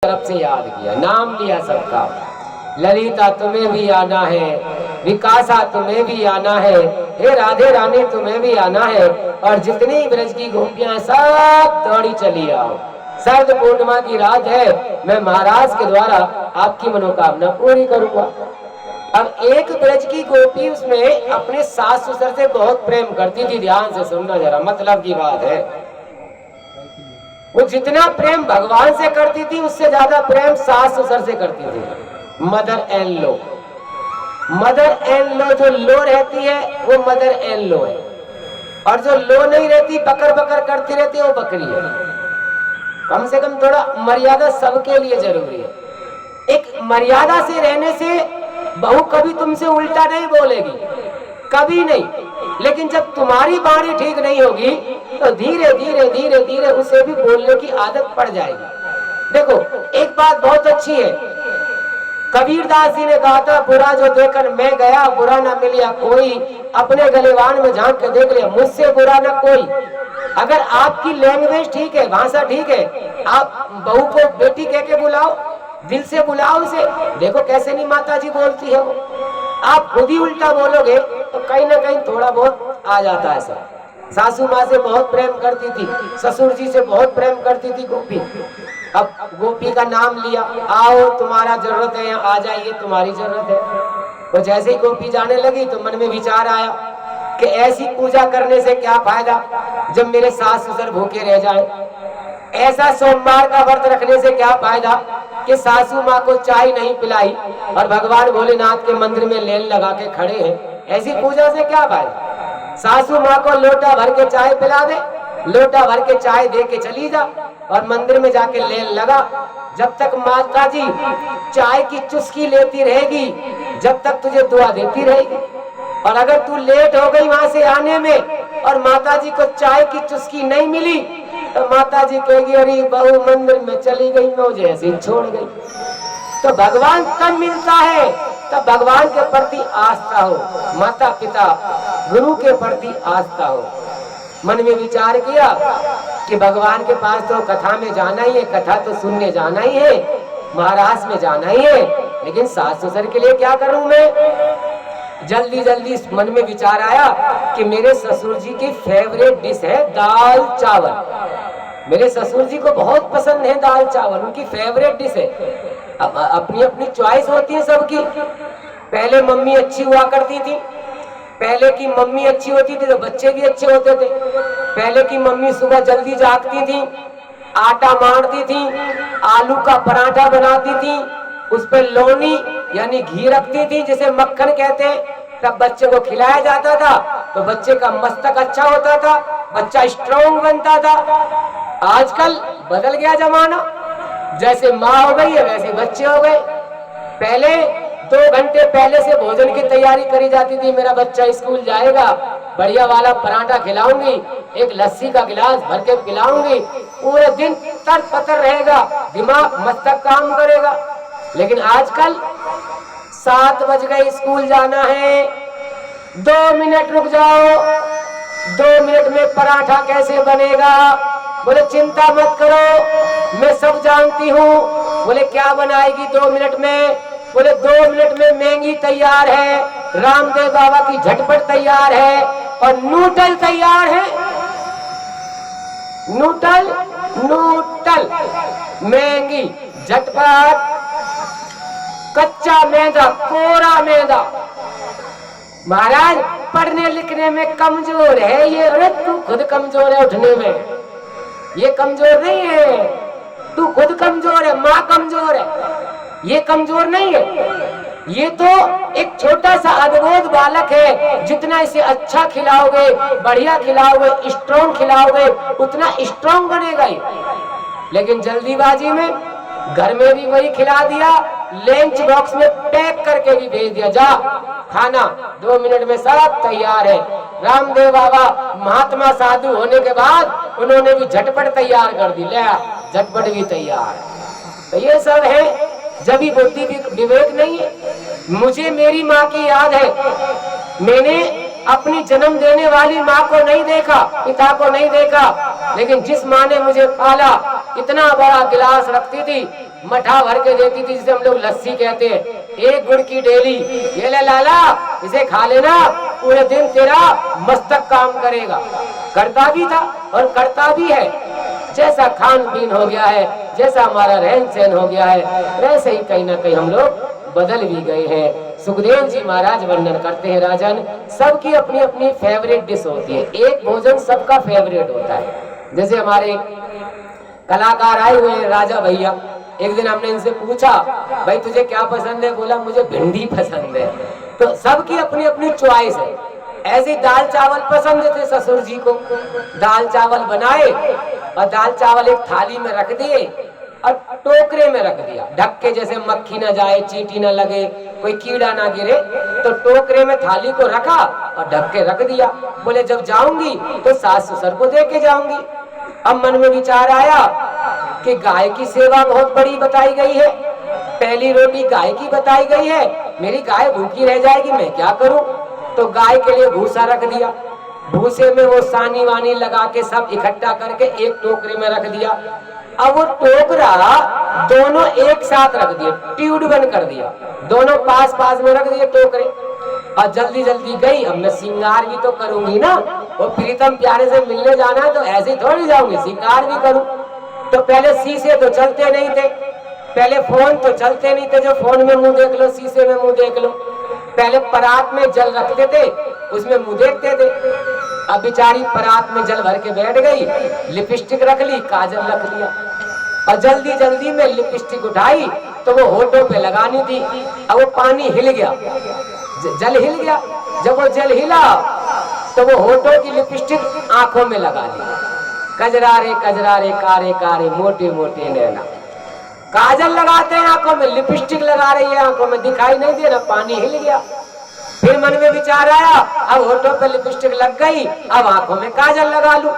तरफ से याद किया, नाम लिया सबका। ललिता तुम्हें भी आना है, विकासा तुम्हें भी आना है, हे राधे रानी तुम्हें भी आना है। और जितनी ब्रज की गोपियां सब दौड़ी चली आओ। शरद पूर्णिमा की रात है, मैं महाराज के द्वारा आपकी मनोकामना पूरी करूंगा। अब एक ब्रज की गोपी उसमें अपने सास ससुर से बहुत प्रेम करती थी। ध्यान से सुनना जरा, मतलब की बात है। वो जितना प्रेम भगवान से करती थी उससे ज्यादा प्रेम सास ससुर से करती थी। Mother and low, mother and low जो लो रहती है वो मदर एंड लो है, और जो लो नहीं रहती बकर बकर करती रहती है वो बकरी है। कम से कम थोड़ा मर्यादा सबके लिए जरूरी है। एक मर्यादा से रहने से बहू कभी तुमसे उल्टा नहीं बोलेगी, कभी नहीं। लेकिन जब तुम्हारी बाणी ठीक नहीं होगी तो धीरे धीरे धीरे धीरे उसे भी बोलने की आदत पड़ जाएगी। देखो एक बात बहुत अच्छी है, कबीरदास जी ने कहा था, बुरा जो देखकर मैं गया बुरा ना मिलिया कोई, अपने गलेवान में झांक के देख लिया मुझसे बुरा ना कोई। अगर आपकी लैंग्वेज ठीक है, भाषा ठीक है, आप बहू को बेटी कह के बुलाओ, दिल से बुलाओ उसे। देखो कैसे नहीं माता जी बोलती है वो। आप खुद ही उल्टा बोलोगे तो कहीं ना कहीं थोड़ा बहुत आ जाता है सब। सासू माँ से बहुत प्रेम करती थी, ससुर जी से बहुत प्रेम करती थी गोपी। अब गोपी का नाम लिया, आओ तुम्हारा जरूरत है, यहाँ आ जाइए तुम्हारी जरूरत है। तो जैसे ही गोपी जाने लगी तो मन में विचार आया कि ऐसी पूजा करने से क्या फायदा जब मेरे सास ससुर भूखे रह जाए। ऐसा सोमवार का व्रत रखने से क्या फायदा कि सासू माँ को चाय नहीं पिलाई और भगवान भोलेनाथ के मंदिर में लेन लगा के खड़े हैं। ऐसी पूजा से क्या फायदा। सासू माँ को लोटा भर के चाय पिला दे, लोटा भर के चाय दे के चली जा और मंदिर में जाके लेन लगा। जब तक माता जी चाय की चुस्की लेती रहेगी जब तक तुझे दुआ देती रहेगी। और अगर तू लेट हो गई वहां से आने में और माता जी को चाय की चुस्की नहीं मिली तो माता जी कहेगी अरे बहू मंदिर में चली गई, मुझे ऐसे छोड़ गई। तो भगवान तब मिलता है तब भगवान के प्रति आस्था हो, माता पिता गुरु के प्रति आस्था हो। मन में विचार किया कि भगवान के पास तो कथा में जाना ही है, कथा तो सुनने जाना ही है, महाराज में जाना ही है, लेकिन सास ससुर के लिए क्या करूं मैं। जल्दी जल्दी मन में विचार आया कि मेरे ससुर जी की फेवरेट डिश है दाल चावल। मेरे ससुर जी को बहुत पसंद है दाल चावल, उनकी फेवरेट डिश है। अब अपनी अपनी चॉइस होती है सबकी। पहले मम्मी अच्छी हुआ करती थी, पहले की मम्मी अच्छी होती थी तो बच्चे भी अच्छे होते थे। पहले की मम्मी सुबह जल्दी जागती थी, आटा मारती थी, आलू का पराठा बनाती थी, उस पर लोनी यानी घी रखती थी जिसे मक्खन कहते हैं, तब बच्चे को खिलाया जाता था तो बच्चे का मस्तक अच्छा होता था, बच्चा स्ट्रॉन्ग बनता था। आजकल बदल गया जमाना, जैसे माँ हो गई है वैसे बच्चे हो गए। पहले 2 घंटे पहले से भोजन की तैयारी करी जाती थी, मेरा बच्चा स्कूल जाएगा, बढ़िया वाला पराठा खिलाऊंगी, एक लस्सी का गिलास भर के पिलाऊंगी, पूरे दिन तर पतर रहेगा, दिमाग मस्तक काम करेगा। लेकिन आजकल 7 बज गए, स्कूल जाना है, 2 मिनट रुक जाओ, 2 मिनट में पराठा कैसे बनेगा। बोले चिंता मत करो मैं सब जानती हूँ। बोले क्या बनाएगी 2 मिनट में। बोले 2 मिनट में मैगी तैयार है, रामदेव बाबा की झटपट तैयार है और नूडल तैयार है। नूडल नूडल मैगी झटपट, कच्चा मैदा कोरा मैदा। महाराज पढ़ने लिखने में कमजोर है ये, अरे तू खुद कमजोर है उठने में, ये कमजोर नहीं है, तू खुद कमजोर है, माँ कमजोर है, ये कमजोर नहीं है। ये तो एक छोटा सा अद्भुत बालक है, जितना इसे अच्छा खिलाओगे, बढ़िया खिलाओगे, स्ट्रॉन्ग खिलाओगे उतना स्ट्रॉन्ग बनेगा ही। लेकिन जल्दीबाजी में घर में भी वही खिला दिया, लंच बॉक्स में पैक करके भी भेज दिया, जा खाना 2 मिनट में सब तैयार है। रामदेव बाबा महात्मा साधु होने के बाद उन्होंने भी झटपट तैयार कर दी, ले झटपट भी तैयार। तो ये सब है, जब भी बुद्धि विवेक नहीं है। मुझे मेरी माँ की याद है, मैंने अपनी जन्म देने वाली माँ को नहीं देखा, पिता को नहीं देखा, लेकिन जिस माँ ने मुझे पाला इतना बड़ा गिलास रखती थी, मठा भर के देती थी, जिसे हम लोग लस्सी कहते हैं, 1 गुड़ की डेली। ये ले लाला, इसे खा लेना, पूरे दिन तेरा मस्तक काम करेगा। करता भी था और करता भी है। जैसा खान पीन हो गया है, जैसा हमारा रहन सहन हो गया है, वैसे ही कहीं ना कहीं हम लोग बदल भी गए हैं। सुखदेव जी महाराज वर्णन करते हैं, राजन, सबकी अपनी अपनी फेवरेट डिश होती है, एक भोजन सबका फेवरेट होता है। जैसे हमारे कलाकार आए हुए हैं, राजा भैया, एक दिन हमने इनसे पूछा, भाई तुझे क्या पसंद है? बोला मुझे भिंडी पसंद है। तो सबकी अपनी अपनी चॉइस है। ऐसे दाल चावल पसंद थे ससुर जी को, दाल चावल बनाए और दाल चावल एक थाली में रख दिए और टोकरे में रख दिया, ढक के, जैसे मक्खी ना जाए, चींटी ना लगे, कोई कीड़ा ना गिरे, तो टोकरे में थाली को रखा और ढक के रख दिया। बोले जब जाऊंगी तो सास ससुर को दे के जाऊंगी। अब मन में विचार आया कि गाय की सेवा बहुत बड़ी बताई गई है, पहली रोटी गाय की बताई गई है, मेरी गाय भूखी रह जाएगी, मैं क्या करूं? तो गाय के लिए भूसा रख दिया, भूसे में वो सानी वानी लगा के सब इकट्ठा करके एक टोकरे में रख दिया। अब वो टोकरा दोनों एक साथ रख दिए, ट्यूड बंद कर दिया, दोनों पास पास में रख दिए टोकरे। और जल्दी जल्दी गई, अब मैं श्रृंगार भी तो करूंगी ना, वो प्रीतम प्यारे से मिलने जाना है, तो ऐसे थोड़ी जाऊंगी, श्रृंगार भी करूं। तो पहले शीशे तो चलते नहीं थे, पहले फोन तो चलते नहीं थे, जो फोन में मुंह देख लो, शीशे में मुंह देख लो। पहले परात में जल रखते थे, उसमें मुंह देखते थे। अब बेचारी परात में जल भर के बैठ गई, लिपस्टिक रख ली, काजल रख लिया, और जल्दी जल्दी में लिपस्टिक उठाई तो वो होठों पे लगानी थी। अब वो पानी हिल गया, जल हिल गया, जब वो जल हिला तो वो होठों की लिपस्टिक आंखों में लगा ली। कजरारे कजरारे कारे कारे मोटे मोटे नैना, काजल लगाते हैं आंखों में, लिपस्टिक लगा रही है आंखों में, दिखाई नहीं दे रहा, पानी हिल गया। फिर मन में विचार आया, अब होठों पे लिपस्टिक लग गई, अब आंखों में काजल लगा लूं।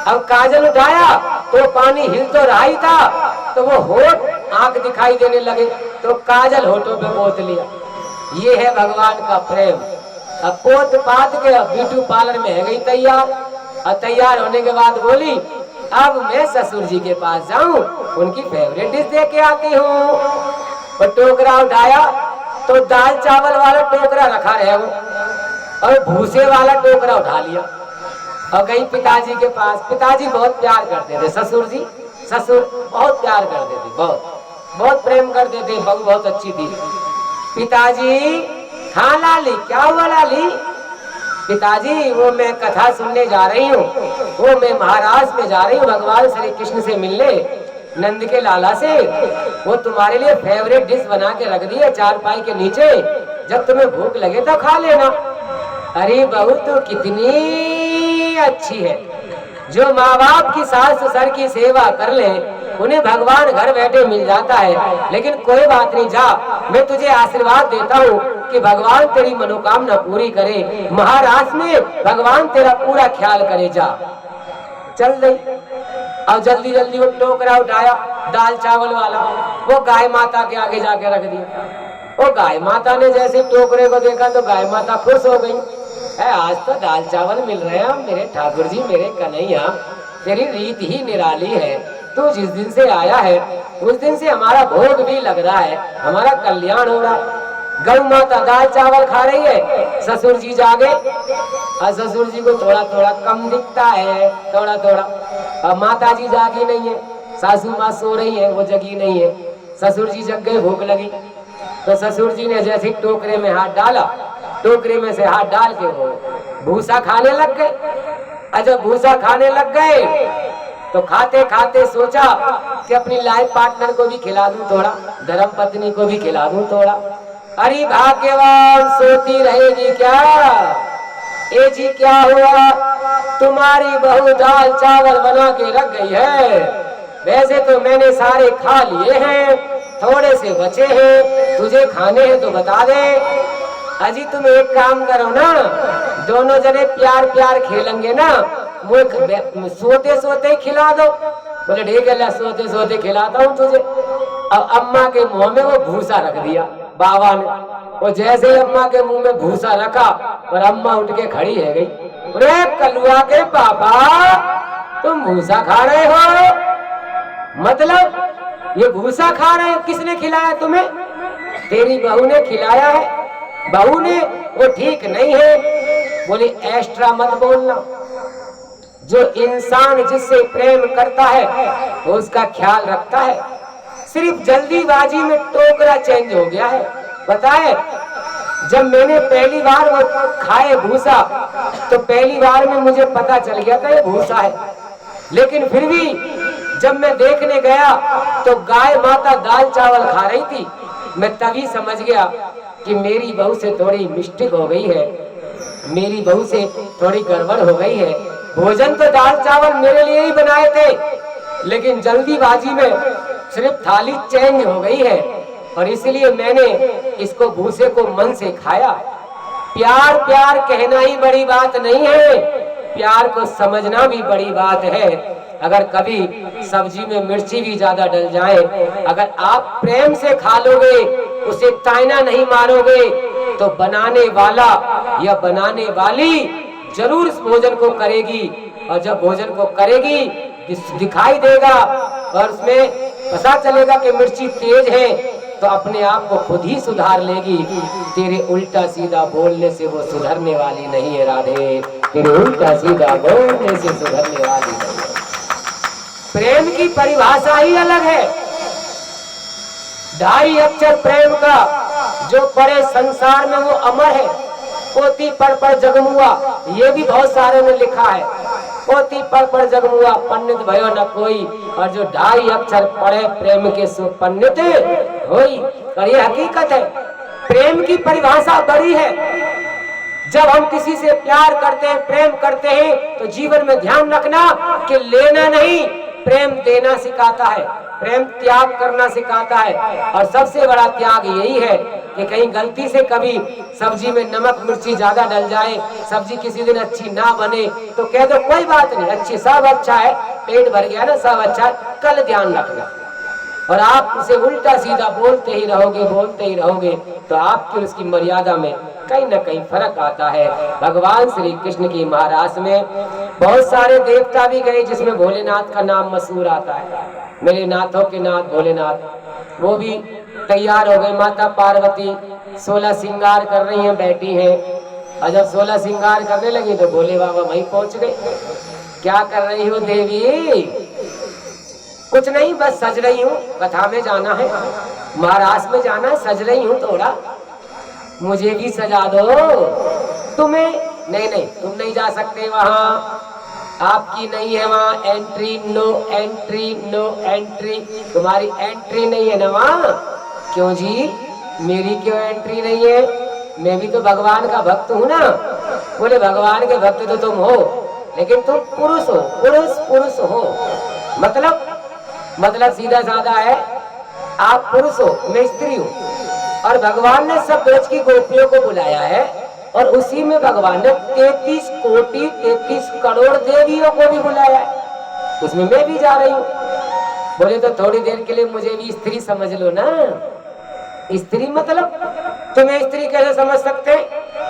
अब काजल उठाया तो पानी हिल तो रहा ही था, तो वो होठ आंख दिखाई देने लगे, तो काजल होठों पे पोत लिया। ये है भगवान का प्रेम। अब पोत पात के ब्यूटी पार्लर में है गई तैयार, और तैयार होने के बाद बोली अब मैं ससुर जी के पास जाऊं, उनकी फेवरेट डिश दे के आती हूँ। और टोकरा उठाया तो दाल चावल वाला टोकरा रखा रहे वो, और भूसे वाला टोकरा उठा लिया और गई पिताजी के पास। पिताजी बहुत प्यार करते थे, ससुर जी, ससुर बहुत प्यार करते थे, बहुत बहुत प्रेम करते थे, बहू बहुत अच्छी थी। पिताजी, हाँ लाली, क्या हुआ लाली? पिताजी वो मैं कथा सुनने जा रही हूँ, वो मैं महाराज में जा रही हूँ भगवान श्री कृष्ण से मिलने, नंद के लाला से। वो तुम्हारे लिए फेवरेट डिश बना के रख दी है चारपाई के नीचे, जब तुम्हें भूख लगे तो खा लेना। अरे बहू तो कितनी अच्छी है, जो माँ बाप की सास ससुर की सेवा कर ले उन्हें भगवान घर बैठे मिल जाता है। लेकिन कोई बात नहीं, जा, मैं तुझे आशीर्वाद देता हूँ कि भगवान तेरी मनोकामना पूरी करे, महाराज में भगवान तेरा पूरा ख्याल करे, जा। चल गई और जल्दी जल्दी वो टोकरा उठाया दाल चावल वाला, वो गाय माता के आगे जाके रख दिया। वो गाय माता ने जैसे टोकरे को देखा तो गाय माता खुश हो गई, आज तो दाल चावल मिल रहे हैं मेरे ठाकुर जी, मेरे कन्हैया, तेरी रीत ही निराली है, तू जिस दिन से आया है उस दिन से हमारा भोग भी लग रहा है, हमारा कल्याण हो रहा है। गौ माता दाल चावल खा रही है, ससुर जी जागे, और ससुर जी को थोड़ा थोड़ा कम दिखता है, थोड़ा थोड़ा। अब माता जी जागी नहीं है, सासू माँ सो रही है, वो जगी नहीं है। ससुर जी जग गए, भूख लगी, तो ससुर जी ने जैसे टोकरे में हाथ डाला, टोकरे में से हाथ डाल के वो भूसा खाने लग गए। और जब भूसा खाने लग गए तो खाते खाते सोचा कि अपनी लाइफ पार्टनर को भी खिला दूं थोड़ा, धर्म पत्नी को भी खिला दूं थोड़ा। अरे भाग्यवान, सोती रहेगी क्या? ए जी क्या हुआ, तुम्हारी बहू दाल चावल बना के रख गई है, वैसे तो मैंने सारे खा लिए हैं, थोड़े से बचे हैं, तुझे खाने हैं तो बता दे। अजी तुम एक काम करो ना, दोनों जने प्यार प्यार खेलेंगे ना, मुझे सोते सोते खिला दो। बोले ठीक है, सोते सोते खिलाता हूँ तुझे। अब अम्मा के मुंह में वो भूसा रख दिया बाबा ने, वो जैसे ही अम्मा के मुंह में भूसा रखा और अम्मा उठ के खड़ी है गई। अरे कलुआ के पापा, तुम भूसा खा रहे हो? मतलब ये भूसा खा रहे हैं, किसने खिलाया तुम्हें? तेरी बहू ने खिलाया है। बहू ने, वो ठीक नहीं है। बोले एक्स्ट्रा मत बोलना। जो इंसान जिससे प्रेम करता है वो उसका ख्याल रखता है। सिर्फ जल्दीबाजी में टोकरा चेंज हो गया है। बताए, जब मैंने पहली बार वो खाए भूसा तो पहली बार में मुझे पता चल गया था ये भूसा है, लेकिन फिर भी जब मैं देखने गया तो गाय माता दाल चावल खा रही थी। मैं तभी समझ गया कि मेरी बहू से थोड़ी मिस्टेक हो गई है, मेरी बहू से थोड़ी गड़बड़ हो गई है। भोजन तो दाल चावल मेरे लिए ही बनाए थे, लेकिन जल्दीबाजी में सिर्फ थाली चेंज हो गई है और इसलिए मैंने इसको भूसे को मन से खाया। प्यार प्यार कहना ही बड़ी बात नहीं है, प्यार को समझना भी बड़ी बात है। अगर कभी सब्जी में मिर्ची भी ज्यादा डल जाए, अगर आप प्रेम से खा लोगे, उसे तायना नहीं मारोगे, तो बनाने वाला या बनाने वाली जरूर इस भोजन को करेगी। और जब भोजन को करेगी दिखाई देगा और उसमें पता चलेगा कि मिर्ची तेज है, तो अपने आप को खुद ही सुधार लेगी। तेरे उल्टा सीधा बोलने से वो सुधरने वाली नहीं है राधे, तेरे उल्टा सीधा बोलने से सुधरने वाली नहीं है। प्रेम की परिभाषा ही अलग है। 2.5 अक्षर प्रेम का जो पड़े संसार में वो अमर है। पोती पर जगमुआ, ये भी बहुत सारे ने लिखा है। पोती पर जगमुआ पंडित भयो न कोई, और जो 2.5 अक्षर पढ़े प्रेम के सो पंडित होई। और ये हकीकत है, प्रेम की परिभाषा बड़ी है। जब हम किसी से प्यार करते हैं, प्रेम करते हैं, तो जीवन में ध्यान रखना कि लेना नहीं, प्रेम देना सिखाता है, प्रेम त्याग करना सिखाता है। और सबसे बड़ा त्याग यही है कि कहीं गलती से कभी सब्जी में नमक मिर्ची ज्यादा डल जाए, सब्जी किसी दिन अच्छी ना बने, तो कह दो कोई बात नहीं, अच्छी सब अच्छा है, पेट भर गया ना, सब अच्छा है, कल ध्यान रखना। और आप उसे उल्टा सीधा बोलते ही रहोगे तो आपकी उसकी मर्यादा में कहीं ना कहीं फर्क आता है। भगवान श्री कृष्ण की महाराज में बहुत सारे देवता भी गए जिसमें भोलेनाथ का नाम मशहूर आता है। मेरे नाथों के नाथ भोलेनाथ, वो भी तैयार हो गए। माता पार्वती 16 श्रृंगार कर रही हैं, बैठी हैं, और जब 16 श्रृंगार करने लगी तो भोले बाबा वहीं पहुंच गए। क्या कर रही हो देवी? कुछ नहीं, बस सज रही हूँ, कथा में जाना है, महाराज में जाना है, सज रही हूँ थोड़ा, मुझे भी सजा दो। तुम्हें नहीं, तुम नहीं जा सकते वहाँ, आपकी नहीं है वहाँ entry, no entry, no entry, तुम्हारी एंट्री नहीं है ना वहाँ। क्यों जी, मेरी क्यों एंट्री नहीं है? मैं भी तो भगवान का भक्त हूँ ना। बोले भगवान के भक्त तो तुम हो, लेकिन तुम पुरुष हो, पुरुष हो। मतलब सीधा साधा है, आप पुरुष हो, मैं स्त्री हूँ। और भगवान ने सब ब्रज की गोपियों को बुलाया है, और उसी में भगवान ने 33 कोटि 33 करोड़ देवियों को भी बुलाया है, उसमें मैं भी जा रही हूँ। बोले तो थोड़ी देर के लिए मुझे भी स्त्री समझ लो ना। स्त्री मतलब तुम्हें स्त्री कैसे समझ सकते हैं?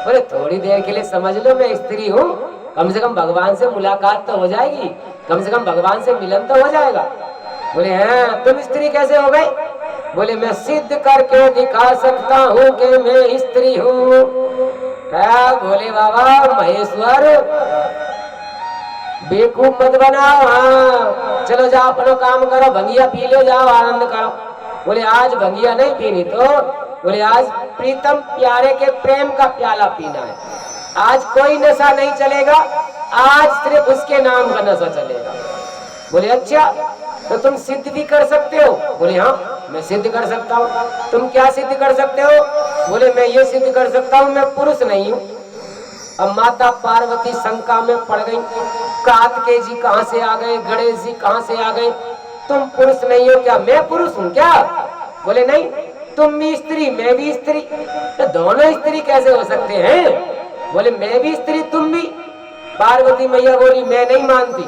बोले थोड़ी देर के लिए समझ लो मैं स्त्री हूँ, कम से कम भगवान से मुलाकात तो हो जाएगी, कम से कम भगवान से मिलन तो हो जाएगा। बोले हाँ, तुम स्त्री कैसे हो गए? बोले मैं सिद्ध करके दिखा सकता हूँ कि मैं स्त्री हूँ। क्या बोले बाबा महेश्वर, बेवकूफ मत बनाओ। हाँ चलो जाओ अपना काम करो, भंगिया पी लो, जाओ आनंद करो। बोले आज भंगिया नहीं पीनी, तो बोले आज प्रीतम प्यारे के प्रेम का प्याला पीना है। आज कोई नशा नहीं चलेगा, आज सिर्फ उसके नाम का नशा चलेगा। बोले अच्छा, तो तुम सिद्ध भी कर सकते हो? बोले हाँ मैं सिद्ध कर सकता हूँ। तुम क्या सिद्ध कर सकते हो? बोले मैं ये सिद्ध कर सकता हूँ मैं पुरुष नहीं हूँ। अब माता पार्वती शंका में पड़ गई, कार्तिकेय जी कहाँ से आ गए, गणेश जी कहाँ से आ गए, तुम पुरुष नहीं हो क्या? मैं पुरुष हूँ क्या? बोले नहीं, तुम भी स्त्री मैं भी स्त्री, तो दोनों स्त्री कैसे हो सकते हैं? बोले मैं भी स्त्री तुम भी। पार्वती मैया बोली मैं नहीं मानती,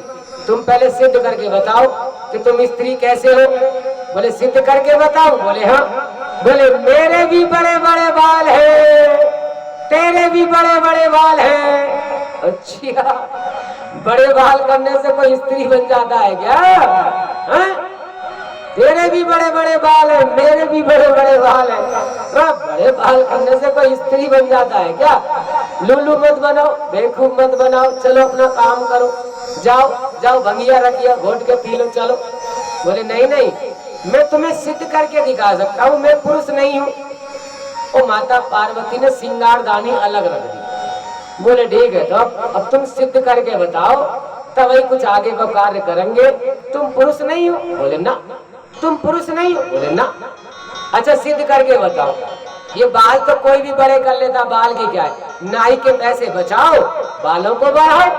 तुम पहले सिद्ध करके बताओ कि तुम स्त्री कैसे हो। बोले सिद्ध करके बताओ? बोले हाँ। बोले मेरे भी बड़े बड़े बाल हैं, तेरे भी बड़े बड़े बाल हैं। अच्छा, बड़े बाल करने से कोई स्त्री बन जाता है क्या? तेरे भी बड़े बड़े बाल हैं, मेरे भी बड़े बड़े बाल हैं। तो बड़े बाल करने से कोई स्त्री बन जाता है क्या? लुल्लू मत बनाओ, बेवकूफ मत बनाओ, चलो अपना काम करो, जाओ जाओ भंगिया रखिया घोट के पी लो चलो। बोले नहीं नहीं, मैं तुम्हें सिद्ध करके दिखा सकता हूँ, मैं पुरुष नहीं हूँ। और माता पार्वती ने सिंगारदानी अलग रख दी। बोले ठीक है, तो अब तुम सिद्ध करके बताओ, तब वही कुछ आगे का कार्य करेंगे। तुम पुरुष नहीं हो? बोले ना। तुम पुरुष नहीं हो? बोले ना। अच्छा सिद्ध करके बताओ। ये बाल तो कोई भी बड़े कर लेता, बाल की क्या है? नाई के पैसे बचाओ, बालों को बढ़ाओ,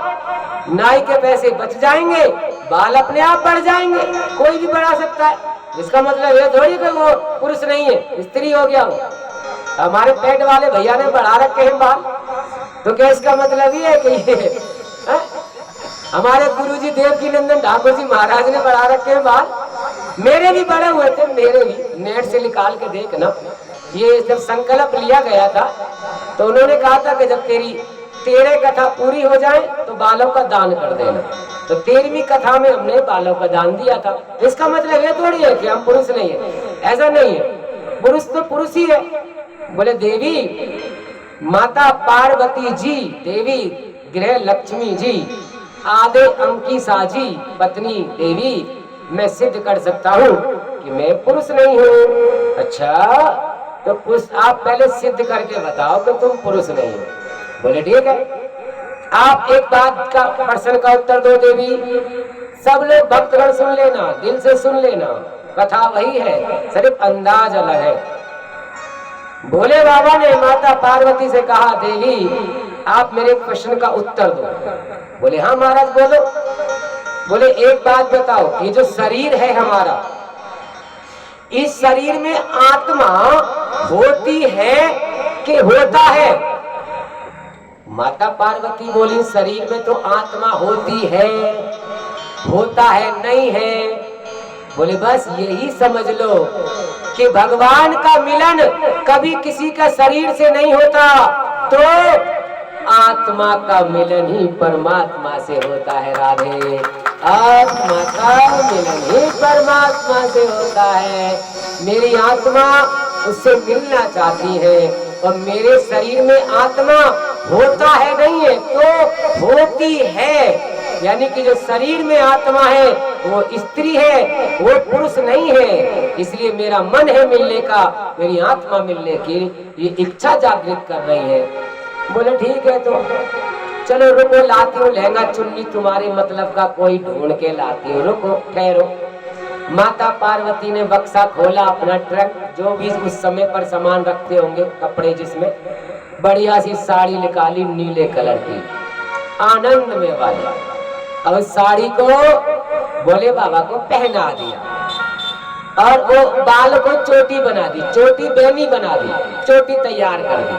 नाई के पैसे बच जाएंगे, बाल अपने आप बढ़ जाएंगे, कोई भी बढ़ा सकता है। इसका मतलब ये थोड़ी कि वो पुरुष नहीं है, स्त्री हो गया वो। हमारे पेट वाले भैया ने बढ़ा रखे हैं बाल, तो क्या इसका मतलब ये है कि ये हमारे गुरुजी देवकीनंदन ठाकुर जी महाराज ने बढ़ा रखे हैं बाल? मेरे भी बड़े हुए थे, मेरे भी। नेट से निकाल के देखना, ये जब संकल्प लिया गया था तो उन्होंने कहा था कि जब तेरे कथा पूरी हो जाए तो बालों का दान कर देना। तो 13वीं कथा में हमने बालों का दान दिया था। इसका मतलब ये थोड़ी है कि हम पुरुष नहीं है, ऐसा नहीं है, पुरुष तो पुरुष ही है। बोले देवी माता पार्वती जी, देवी गृह लक्ष्मी जी, आधे अंकी साजी पत्नी देवी, मैं सिद्ध कर सकता हूँ कि मैं पुरुष नहीं हूँ। अच्छा तो आप पहले सिद्ध करके बताओ कि तुम पुरुष नहीं हो। बोले ठीक है, आप एक बात का प्रश्न का उत्तर दो देवी। सब लोग भक्तगण सुन लेना, दिल से सुन लेना, कथा वही है, सिर्फ अंदाज अलग है। भोले बाबा ने माता पार्वती से कहा देवी आप मेरे प्रश्न का उत्तर दो। बोले हाँ महाराज बोलो। बोले एक बात बताओ, ये जो शरीर है हमारा, इस शरीर में आत्मा होती है कि होता है? माता पार्वती बोली शरीर में तो आत्मा होती है, होता है नहीं है। बोले बस यही समझ लो कि भगवान का मिलन कभी किसी का शरीर से नहीं होता, तो आत्मा का मिलन ही परमात्मा से होता है। राधे, आत्मा का मिलन ही परमात्मा से होता है। मेरी आत्मा उससे मिलना चाहती है और मेरे शरीर में आत्मा होता है नहीं है तो होती है। यानी कि जो शरीर में आत्मा है वो स्त्री है, वो पुरुष नहीं है। इसलिए मेरा मन है मिलने का, मेरी आत्मा मिलने की ये इच्छा जागृत कर रही है। बोले ठीक है, तो चलो रुको, लाती हूँ लहंगा चुन्नी तुम्हारे मतलब का कोई ढूंढ के लाती हूँ, रुको ठहरो। माता पार्वती ने बक्सा खोला, अपना ट्रक जो भी उस समय पर सामान रखते होंगे, कपड़े जिसमें, बढ़िया सी साड़ी निकाली नीले कलर की, आनंद में वाली, और साड़ी को भोले बाबा को पहना दिया और वो बाल को चोटी बना दी, चोटी बेनी बना दी, चोटी तैयार कर दी।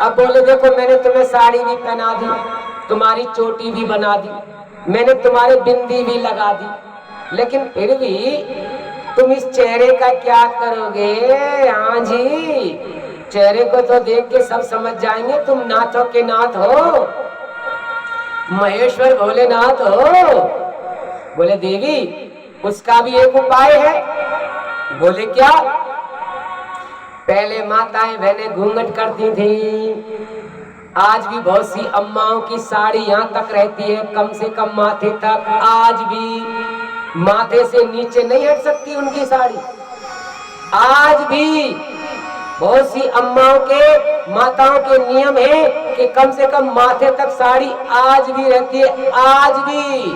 अब बोले देखो मैंने तुम्हें साड़ी भी पहना दी, तुम्हारी चोटी भी बना दी, मैंने तुम्हारी बिंदी भी लगा दी, लेकिन फिर भी तुम इस चेहरे का क्या करोगे? हाँ जी, चेहरे को तो देख के सब समझ जाएंगे तुम नाथों के नाथ हो, महेश्वर भोलेनाथ हो। बोले देवी उसका भी एक उपाय है। बोले क्या? पहले माताएं बहनें घूंघट करती थी, आज भी बहुत सी अम्माओं की साड़ी यहाँ तक रहती है, कम से कम माथे तक, आज भी माथे से नीचे नहीं हट सकती उनकी साड़ी। आज भी बहुत सी अम्माओं के, माताओं के नियम है कि कम से कम माथे तक साड़ी आज भी रहती है, आज भी।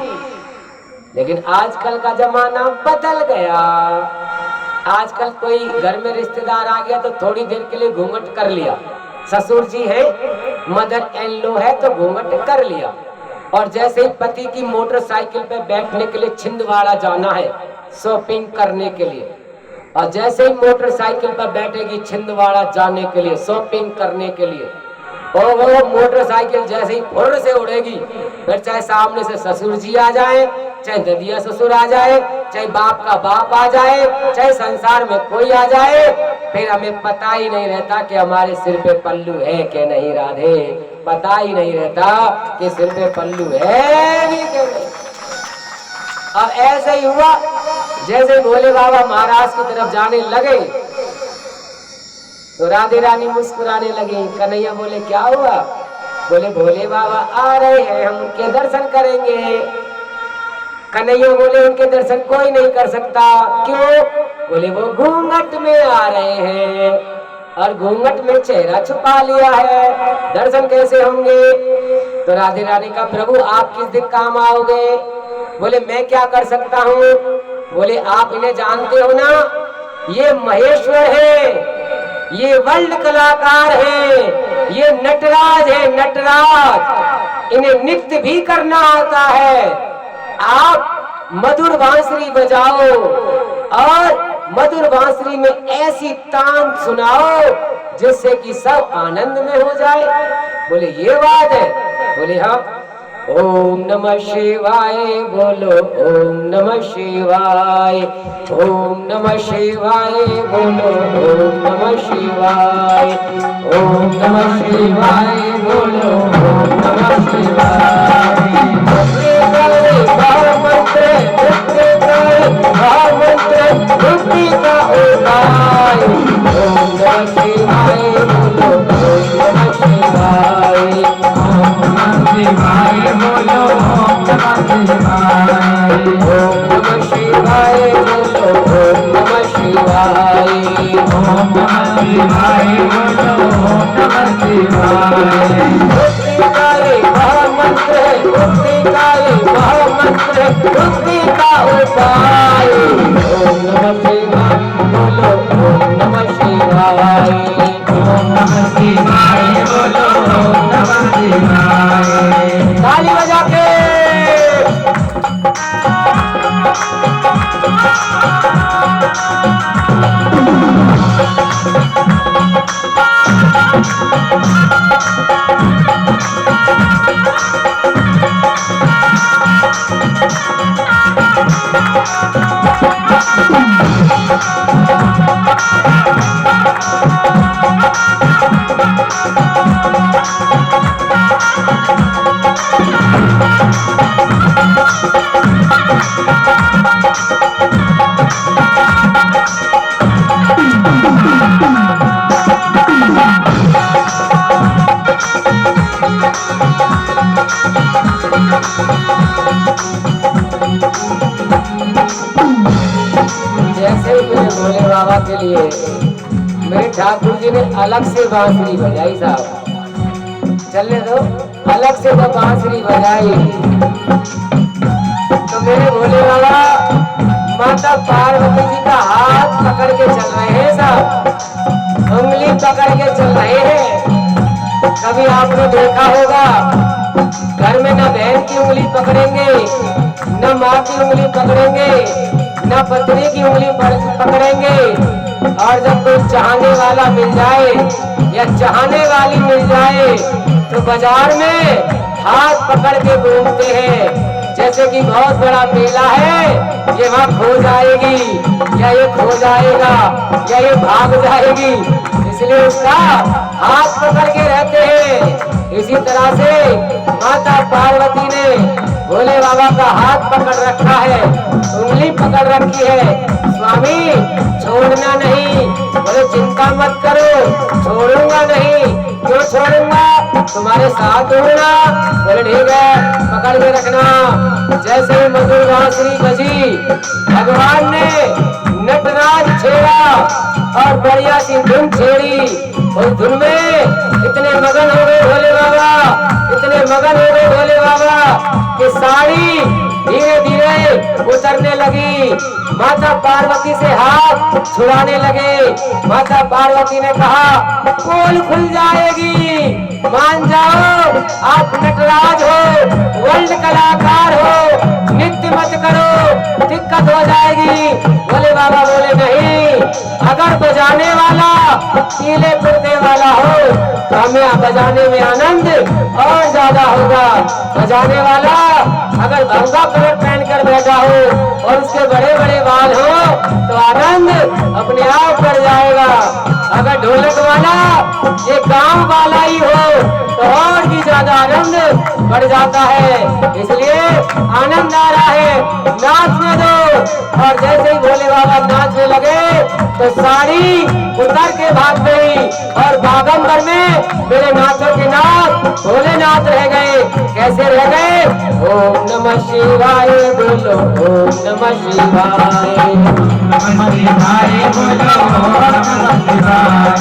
लेकिन आजकल का जमाना बदल गया। आजकल कोई घर में रिश्तेदार आ गया तो थोड़ी देर के लिए घूंघट कर लिया, ससुर जी है, मदर इन लॉ है तो घूंघट कर लिया, और जैसे ही पति की मोटरसाइकिल पे बैठने के लिए छिंदवाड़ा जाना है शॉपिंग करने के लिए, और जैसे ही मोटरसाइकिल पर बैठेगी छिंदवाड़ा जाने के लिए शॉपिंग करने के लिए, और वो मोटरसाइकिल जैसे ही फुर से उड़ेगी, फिर चाहे सामने से ससुर जी आ जाए, चाहे ददिया ससुर आ जाए, चाहे बाप का बाप आ जाए, चाहे संसार में कोई आ जाए, फिर हमें पता ही नहीं रहता कि हमारे सिर पे पल्लू है कि नहीं। राधे, पता ही नहीं रहता कि सिर पे पल्लू है भी कि नहीं। अब ऐसे ही हुआ, जैसे भोले बाबा महाराज की तरफ जाने लगे तो राधे रानी मुस्कुराने लगी। कन्हैया बोले क्या हुआ? बोले भोले बाबा आ रहे हैं, हम उनके दर्शन करेंगे। कन्हैया बोले उनके दर्शन कोई नहीं कर सकता। क्यों? बोले वो घूंघट में आ रहे हैं और घूंघट में चेहरा छुपा लिया है, दर्शन कैसे होंगे? तो राधे रानी का प्रभु आप किस दिन काम आओगे? बोले मैं क्या कर सकता हूँ? बोले आप इन्हें जानते हो ना, ये महेश्वर है, ये वर्ल्ड कलाकार है, ये नटराज है, नटराज। इन्हें नृत्य भी करना आता है। आप मधुर बांसुरी बजाओ और मधुर बांसुरी में ऐसी तान सुनाओ जिससे कि सब आनंद में हो जाए। बोले ये बात है? बोले हाँ। ओम नमः शिवाय बोलो, ओम नमः शिवाय, ओम नमः शिवाय बोलो, ओम नमः शिवाय, ओम नमः शिवाय बोलो, ओम नमः शिवाय। महामंत्र मुक्ति का उपाय, ओम नमः शिवाय बोलो, ओम नमः शिवाय, ओम नमः शिवाय बोलो, ओम नमः शिवाय, ओम नमः शिवाय बोलो, ओम नमः शिवाय, ओम नमः शिवाय बोलो, ओम नमः शिवाय। मुक्तिकारी महामंत्र, मुक्तिकारी महामंत्र, मुक्ति का उपाय, ओम नमः शिवाय बोलो, ओम नमः शिवाय, ओम नमः शिवाय बोलो, ओम नमः शिवाय। ताली बजा के बाबा के लिए मेरे ठाकुर जी ने अलग से बांसुरी बजाई। साहब चलने दो, अलग से वो बांसुरी बजाई तो मेरे भोले बाबा माता पार्वती जी का हाथ पकड़ के चल रहे हैं। साहब उंगली पकड़ के चल रहे हैं। कभी आपने देखा होगा घर में न बहन की उंगली पकड़ेंगे, न माँ की उंगली पकड़ेंगे, न पत्नी की उंगली पकड़ेंगे, और जब कोई चाहने वाला मिल जाए या चाहने वाली मिल जाए तो बाजार में हाथ पकड़ के घूमते हैं जैसे कि बहुत बड़ा मेला है, ये वहाँ खो जाएगी या ये खो जाएगा या ये भाग जाएगी, इसलिए उसका हाथ पकड़ के रहते हैं। इसी तरह से माता पार्वती ने भोले बाबा का हाथ पकड़ रखा है, उंगली पकड़ रखी है। स्वामी छोड़ना नहीं। बोले चिंता मत करो, छोड़ूंगा नहीं। क्यों छोड़ूंगा? तुम्हारे साथ होना। बोले ठीक है, पकड़ के रखना। जैसे मधुर बांसुरी बजी, भगवान ने नटराज छेड़ा और बढ़िया सी धुन छेड़ी। उस धुन में इतने मगन हो गए भोले बाबा, इतने मगन हो गए भोले बाबा कि साड़ी धीरे धीरे उतरने लगी। माता पार्वती से हाथ छुड़ाने लगे। माता पार्वती ने कहा पोल खुल जाएगी, मान जाओ आप नटराज हो, वर्ल्ड कलाकार हो, नृत्य मत करो, दिक्कत हो जाएगी। भोले बाबा बोले नहीं, अगर बजाने वाला पीले कुर्ते वाला हो तो हमें बजाने में आनंद और ज्यादा होगा। बजाने वाला अगर भंगा कलर पहन कर बैठा हो और उसके बड़े बड़े बाल हो तो आनंद अपने आप बढ़ जाएगा। अगर ढोलक वाला ये गांव वाला ही हो तो और भी ज्यादा आनंद बढ़ जाता है। इसलिए आनंद आ रहा है, नाचने दो। और जैसे ही भोले बाबा नाचने लगे तो साड़ी उतर के भाग गई और बागंबर में मेरे नाथों के नाथ भोलेनाथ रह गए। कैसे रह गए? ओम नमः शिवाय बोलो, ओम नमः शिवाय, नमः शिवाय बोलो, नमः शिवाय,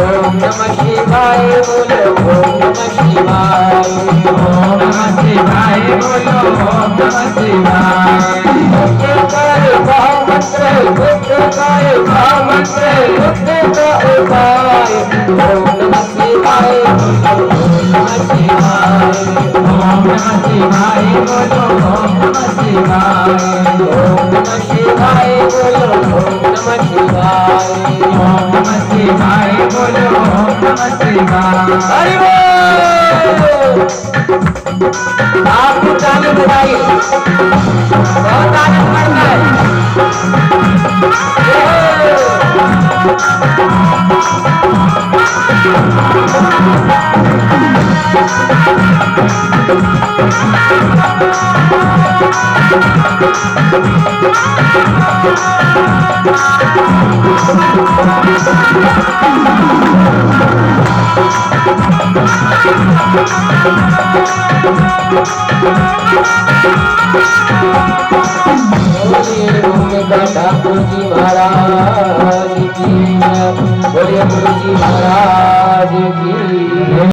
ओम नमः शिवाय बोलो, ओम नमः शिवाय, ओम नमः शिवाय बोलो, ओम नमः शिवाय। बुद्ध का मंत्र, बुद्ध का मंत्र, बुद्ध का उपाय, ओम नमः शिवाय, ओम नमः शिवाय, ओम नमः शिवाय बोलो, ओम नमः शिवाय, ओम नमः शिवाय बोलो, ओम नमः शिवाय, ओम नमः शिवाय बोलो, ओम नमः शिवाय। हरि बोल। आपको ताली बजाइए, बहुत आनंद बढ़ता है। ठाकुर जी महाराज की, बोलिए गुरु जी महाराज की।